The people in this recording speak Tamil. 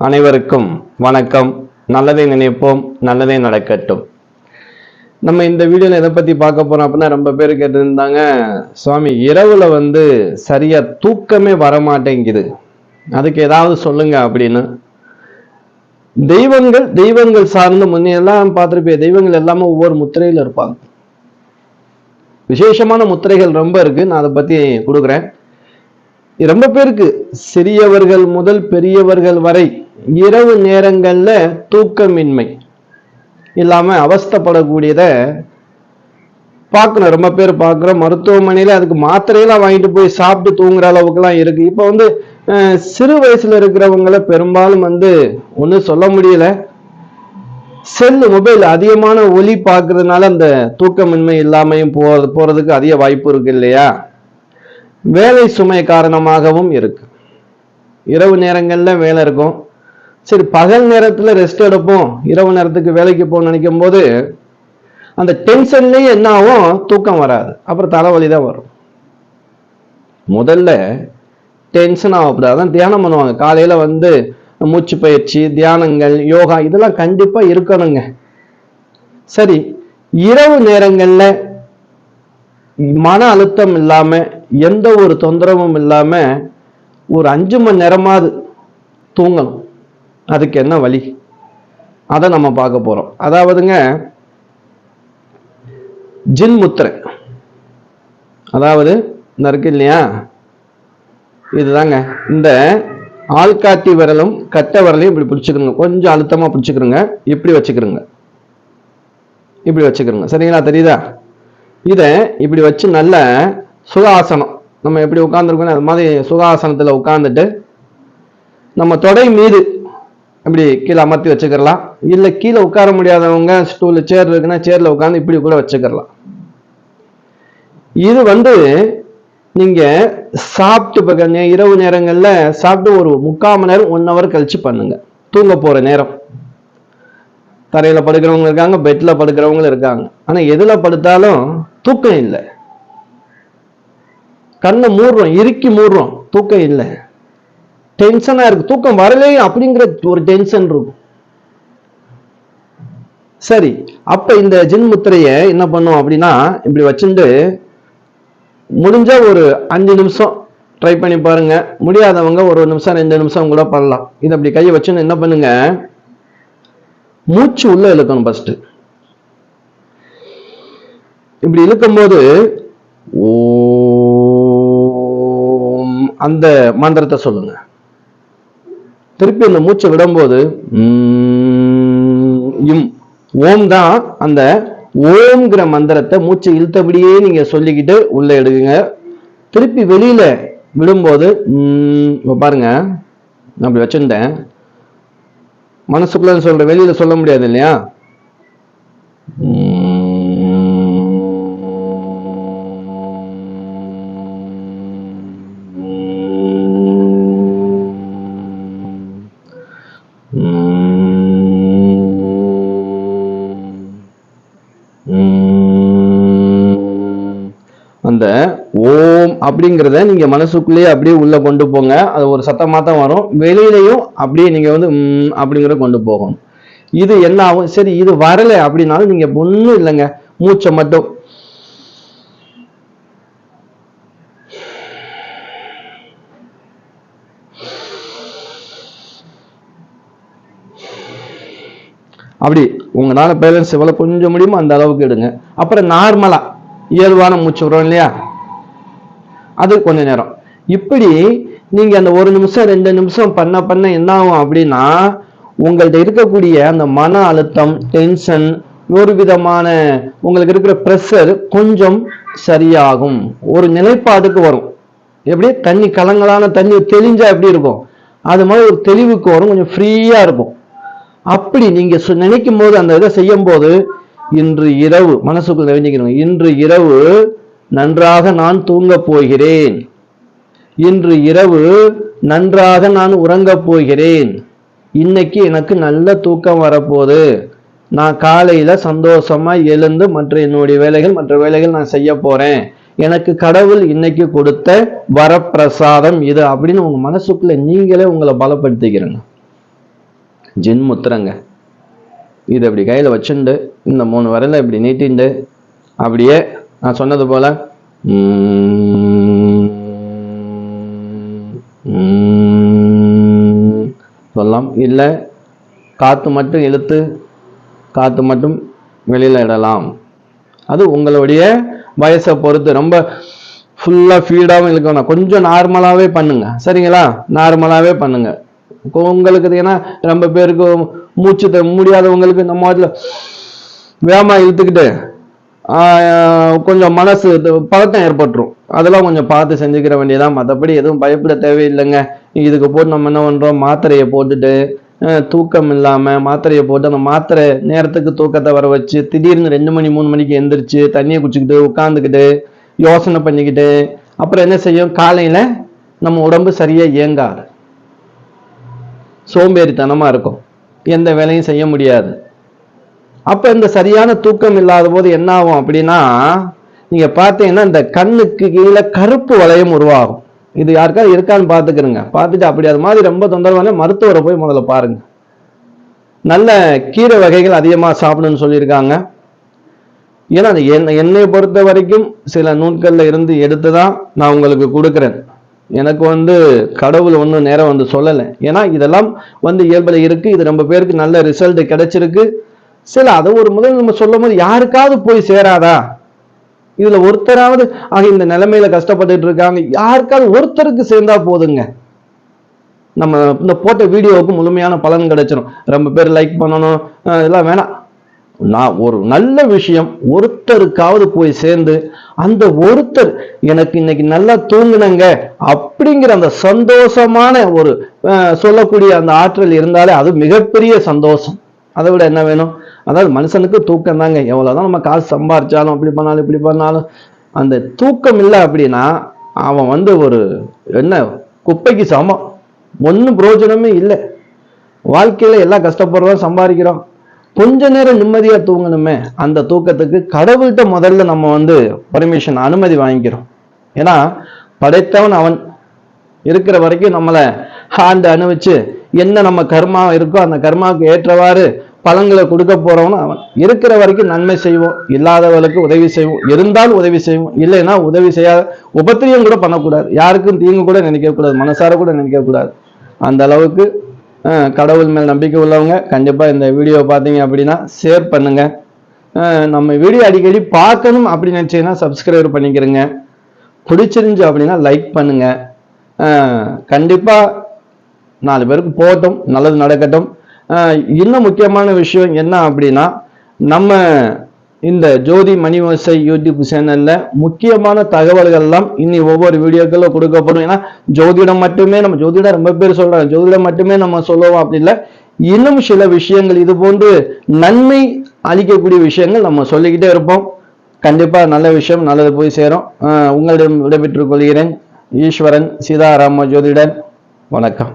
அனைவருக்கும் வணக்கம். நல்லதை நினைப்போம், நல்லதே நடக்கட்டும். நம்ம இந்த வீடியோல எதை பத்தி பார்க்க போறோம் அப்படின்னா, ரொம்ப பேர் கேட்டிருந்தாங்க, சுவாமி இரவுல சரியா தூக்கமே வரமாட்டேங்குது, அதுக்கு ஏதாவது சொல்லுங்க அப்படின்னு. தெய்வங்கள் சார்ந்து முன்னெல்லாம் பார்த்துருப்பேன். தெய்வங்கள் எல்லாமே ஒவ்வொரு முத்திரையில இருப்பாங்க. விசேஷமான முத்திரைகள் ரொம்ப இருக்கு. நான் அதை பத்தி கொடுக்குறேன். ரொம்ப பேருக்கு, சிறியவர்கள் முதல் பெரியவர்கள் வரை இரவு நேரங்கள்ல தூக்கமின்மை இல்லாம அவஸ்தப்படக்கூடியத பார்க்கணும். ரொம்ப பேர் பார்க்குறோம். மருத்துவமனையில அதுக்கு மாத்திரையெல்லாம் வாங்கிட்டு போய் சாப்பிட்டு தூங்குற அளவுக்குலாம் இருக்கு. இப்போ சிறு வயசுல இருக்கிறவங்கள பெரும்பாலும் ஒன்றும் சொல்ல முடியல. செல்லு மொபைல் அதிகமான ஒலி பார்க்கறதுனால அந்த தூக்கமின்மை இல்லாமையும் போறதுக்கு அதிக வாய்ப்பு இருக்கு இல்லையா? வேலை சுமை காரணமாகவும் இருக்கு. இரவு நேரங்கள்ல வேலை இருக்கும். சரி, பகல் நேரத்துல ரெஸ்ட் எடுப்போம், இரவு நேரத்துக்கு வேலைக்கு போகணும்னு நினைக்கும் போது அந்த டென்ஷன்லயே என்ன ஆகும், தூக்கம் வராது. அப்புறம் தலைவலி தான் வரும். முதல்ல டென்ஷன் ஆகக்கூடாது. அதான் தியானம் பண்ணுவாங்க. காலையில மூச்சு பயிற்சி, தியானங்கள், யோகா இதெல்லாம் கண்டிப்பா இருக்கணுங்க. சரி, இரவு நேரங்கள்ல மன அழுத்தம் இல்லாம, எந்த ஒரு தொந்தரவும் இல்லாம ஒரு 5 மணி நேரமாவது தூங்கணும். அதுக்கு என்ன வழி, அதை நம்ம பார்க்க போறோம். அதாவதுங்க, ஜின் முத்திரை. அதாவது இந்த இருக்கு இல்லையா, இதுதாங்க. இந்த ஆள்காட்டி விரலும் கட்ட விரலையும் இப்படி பிடிச்சுக்கிறோங்க. கொஞ்சம் அழுத்தமா பிடிச்சுக்கிறோங்க. இப்படி வச்சுக்கிறோங்க. இப்படி வச்சுக்கிறோங்க. சரிங்களா? தெரியுதா? இதை இப்படி வச்சு நல்ல சுகாசனம், நம்ம எப்படி உட்கார்ந்துருக்கோம் அது மாதிரி சுகாசனத்துல உட்கார்ந்துட்டு நம்ம தொடை மீது இப்படி கீழே அமர்த்தி வச்சுக்கலாம். இல்லை கீழே உட்கார முடியாதவங்க ஸ்டூல் சேர் இருக்குன்னா சேர்ல உட்காந்து இப்படி கூட வச்சுக்கலாம். இது நீங்க சாப்பிட்டு இரவு நேரங்கள்ல சாப்பிட்டு ஒரு 3/4 மணி நேரம் 1 ஹவர் கழிச்சு பண்ணுங்க. தூங்க போற நேரம். தரையில படுக்கிறவங்க இருக்காங்க, பெட்ல படுக்கிறவங்களும் இருக்காங்க. ஆனா எதுல படுத்தாலும் தூக்கம் இல்லை. கண்ணை மூடுறோம், இறுக்கி மூடுறோம், தூக்கம் இல்லை. டென்ஷனா இருக்கு, தூக்கம் வரலே அப்படிங்கிற ஒரு டென்ஷன் இருக்கும். சரி, அப்ப இந்த ஜின் முத்திரைய என்ன பண்ணும் அப்படின்னா, இப்படி வச்சுட்டு முடிஞ்ச ஒரு 5 நிமிஷம் ட்ரை பண்ணி பாருங்க. முடியாதவங்க ஒரு நிமிஷம் 2 நிமிஷம் கூட பண்ணலாம். இது அப்படி கையை வச்சுன்னு என்ன பண்ணுங்க, மூச்சு உள்ள இழுக்கணும். ஃபர்ஸ்ட் இப்படி இழுக்கும்போது ஓம் அந்த மந்திரத்தை சொல்லுங்க. திருப்பி அந்த மூச்சை விடும்போது ஓம் தான். அந்த ஓம்ங்கிற மந்திரத்தை மூச்சை இழுத்தபடியே நீங்க சொல்லிக்கிட்டு உள்ள எடுக்குங்க. திருப்பி வெளியில விடும்போது பாருங்க, நான் அப்படி வச்சிருந்தேன். மனசுக்குள்ள சொல்ற, வெளியில சொல்ல முடியாது இல்லையா? அந்த ஓம் அப்படிங்கிறத நீங்க மனசுக்குள்ளேயே அப்படியே உள்ள கொண்டு போங்க. அது ஒரு சத்தமா தான் வரும். வெளியிலையும் அப்படியே நீங்க அப்படிங்கிறத கொண்டு போகணும். இது என்ன ஆகும்? சரி, இது வரல அப்படின்னாலும் நீங்க ஒண்ணும் இல்லைங்க, மூச்சை மட்டும் அப்படி உங்களால பேலன்ஸ் எவ்வளவு கொஞ்சம் முடியுமோ அந்த அளவுக்கு எடுங்க. அப்புறம் நார்மலா இயல்பான மூச்சு விடுறோம் இல்லையா, அது கொஞ்ச நேரம். இப்படி நீங்க அந்த 1 நிமிஷம் 2 நிமிஷம் பண்ண என்ன ஆகும் அப்படின்னா, உங்கள்ட்ட இருக்கக்கூடிய அந்த மன அழுத்தம், டென்ஷன், ஒரு விதமான உங்களுக்கு இருக்கிற ப்ரெஷர் கொஞ்சம் சரியாகும். ஒரு நிலைப்பாடுக்கு வரும். எப்படி தண்ணி, கலங்களான தண்ணி தெளிஞ்சா எப்படி இருக்கும், அது மாதிரி ஒரு தெளிவுக்கு வரும். கொஞ்சம் ஃப்ரீயா இருக்கும். அப்படி நீங்க நினைக்கும் போது, அந்த இதை செய்யும் போது, இன்று இரவு மனசுக்குள்ள வேண்டிக்கணும், இன்று இரவு நன்றாக நான் தூங்க போகிறேன், இன்று இரவு நன்றாக நான் உறங்க போகிறேன், இன்னைக்கு எனக்கு நல்ல தூக்கம் வரப்போகுது, நான் காலையில சந்தோஷமா எழுந்து மற்ற வேலைகள் நான் செய்ய போறேன், எனக்கு கடவுள் இன்னைக்கு கொடுத்த வரப்பிரசாதம் இது அப்படின்னு உங்க மனசுக்குள்ள நீங்களே உங்களை பலப்படுத்திக்கிறீங்க. ஜின் முத்திரங்க. இது இப்படி கையில் வச்சுண்டு இந்த 3 விரலை இப்படி நீட்டிண்டு அப்படியே நான் சொன்னது போல சொல்லலாம். இல்லை காற்று மட்டும் இழுத்து காற்று மட்டும் வெளியில் இடலாம். அது உங்களுடைய வயசை பொறுத்து. ரொம்ப ஃபுல்லாக ஃபீடாகவும் இழுக்கணும், கொஞ்சம் நார்மலாகவே பண்ணுங்க. சரிங்களா? நார்மலாகவே பண்ணுங்க. உங்களுக்கு ஏன்னா ரொம்ப பேருக்கு மூச்சு முடியாதவங்களுக்கு நம்ம அதில் வேகமாக இழுத்துக்கிட்டு கொஞ்சம் மனசு பதட்டம் ஏற்பட்டுரும். அதெல்லாம் கொஞ்சம் பார்த்து செஞ்சுக்கிற வேண்டியதான். மற்றபடி எதுவும் பயப்பட தேவையில்லைங்க. இதுக்கு போட்டு நம்ம என்ன பண்ணுறோம், மாத்திரையை போட்டுட்டு தூக்கம் இல்லாமல் மாத்திரையை போட்டு அந்த மாத்திரை நேரத்துக்கு தூக்கத்தை வர வச்சு திடீர்னு 2 மணி 3 மணிக்கு எந்திரிச்சு தண்ணியை குடிச்சிக்கிட்டு உட்காந்துக்கிட்டு யோசனை பண்ணிக்கிட்டு அப்புறம் என்ன செய்யும், காலையில் நம்ம உடம்பு சரியாக இயங்காது, சோம்பேறித்தனமாக இருக்கும், எந்த வேலையும் செய்ய முடியாது. அப்போ இந்த சரியான தூக்கம் இல்லாத போது என்ன ஆகும் அப்படின்னா, நீங்கள் பார்த்தீங்கன்னா இந்த கண்ணுக்கு கீழே கருப்பு வளையம் உருவாகும். இது யாருக்காவது இருக்கான்னு பார்த்துக்கிறங்க. பார்த்துட்டு அப்படி அது மாதிரி ரொம்ப தொந்தரவான மருத்துவரை போய் முதல்ல பாருங்க. நல்ல கீரை வகைகள் அதிகமாக சாப்பிடணும்னு சொல்லியிருக்காங்க. ஏன்னா அந்த என்னை பொறுத்த வரைக்கும் சில நூட்கள்ல இருந்து எடுத்து தான் நான் உங்களுக்கு கொடுக்குறேன். எனக்கு கடவுள் ஒன்றும் நேரம் சொல்லலை. ஏன்னா இதெல்லாம் இயல்பில் இருக்கு. இது ரொம்ப பேருக்கு நல்ல ரிசல்ட் கிடைச்சிருக்கு. சில அதை ஒரு முதல் நம்ம சொல்லும் போது யாருக்காவது போய் சேராதா? இதுல ஒருத்தராவது இந்த நிலைமையில கஷ்டப்பட்டுட்டு இருக்காங்க, யாருக்காவது ஒருத்தருக்கு சேர்ந்தா போதுங்க, நம்ம இந்த போட்ட வீடியோவுக்கு முழுமையான பலன் கிடைச்சிடும். ரொம்ப பேர் லைக் பண்ணணும் இதெல்லாம் வேணாம். நான் ஒரு நல்ல விஷயம் ஒருத்தருக்காவது போய் சேர்ந்து அந்த ஒருத்தர் எனக்கு இன்னைக்கு நல்லா தூங்குனங்க அப்படிங்கிற அந்த சந்தோஷமான ஒரு சொல்லக்கூடிய அந்த ஆற்றல் இருந்தாலே அது மிகப்பெரிய சந்தோஷம். அதை விட என்ன வேணும்? அதாவது மனுஷனுக்கு தூக்கம் தாங்க. எவ்வளவுதான் நம்ம காசு சம்பாரிச்சாலும் அப்படி பண்ணாலும் இப்படி பண்ணாலும் அந்த தூக்கம் இல்லை அப்படின்னா அவன் ஒரு என்ன குப்பைக்கு சமம், ஒன்றும் பிரயோஜனமே இல்லை. வாழ்க்கையில எல்லாம் கஷ்டப்படுறோம், சம்பாதிக்கிறோம், கொஞ்ச நேரம் நிம்மதியா தூங்கணுமே. அந்த தூக்கத்துக்கு கடவுள்கிட்ட முதல்ல நம்ம பர்மிஷன் அனுமதி வாங்கிக்கிறோம். ஏன்னா படைத்தவன் அவன் இருக்கிற வரைக்கும் நம்மளை ஆண்டு அனுபவிச்சு என்ன நம்ம கர்மா இருக்கோ அந்த கர்மாவுக்கு ஏற்றவாறு பலன்களை கொடுக்க போறவனு அவன். இருக்கிற வரைக்கும் நன்மை செய்வோம், இல்லாதவர்களுக்கு உதவி செய்வோம், இருந்தால் உதவி செய்வோம், இல்லைன்னா உதவி செய்யாத உபத்திரியம் கூட பண்ணக்கூடாது, யாருக்கும் தீங்கு கூட நினைக்க கூடாது, மனசார கூட நினைக்க கூடாது. அந்த அளவுக்கு கடவுள் மேல் நம்பிக்கை உள்ளவங்க கண்டிப்பா இந்த வீடியோ பார்த்தீங்க அப்படின்னா ஷேர் பண்ணுங்க. நம்ம வீடியோ அடிக்கடி பார்க்கணும் அப்படின்னு நினைச்சீங்கன்னா சப்ஸ்கிரைப் பண்ணிக்கிறங்க. பிடிச்சிருந்துச்சு அப்படின்னா லைக் பண்ணுங்க. கண்டிப்பா 4 பேருக்கு போகட்டும், நல்லது நடக்கட்டும். இன்னும் முக்கியமான விஷயம் என்ன அப்படின்னா, நம்ம இந்த ஜோதி மணி ஓசை யூடியூப் சேனல்ல முக்கியமான தகவல்கள் எல்லாம் இனி ஒவ்வொரு வீடியோக்களும் கொடுக்கப்படும். ஏன்னா ஜோதிடம் மட்டுமே நம்ம ஜோதிடம் ரொம்ப பேர் சொல்றாங்க, ஜோதிடம் மட்டுமே நம்ம சொல்லுவோம் அப்படி இல்லை. இன்னும் சில விஷயங்கள் இது போன்று நன்மை அளிக்கக்கூடிய விஷயங்கள் நம்ம சொல்லிக்கிட்டே இருப்போம். கண்டிப்பா நல்ல விஷயம் நல்லது போய் சேரும். உங்களிடம் விடைபெற்றுக் கொள்கிறேன். ஈஸ்வரன் சீதாராம ஜோதிடன். வணக்கம்.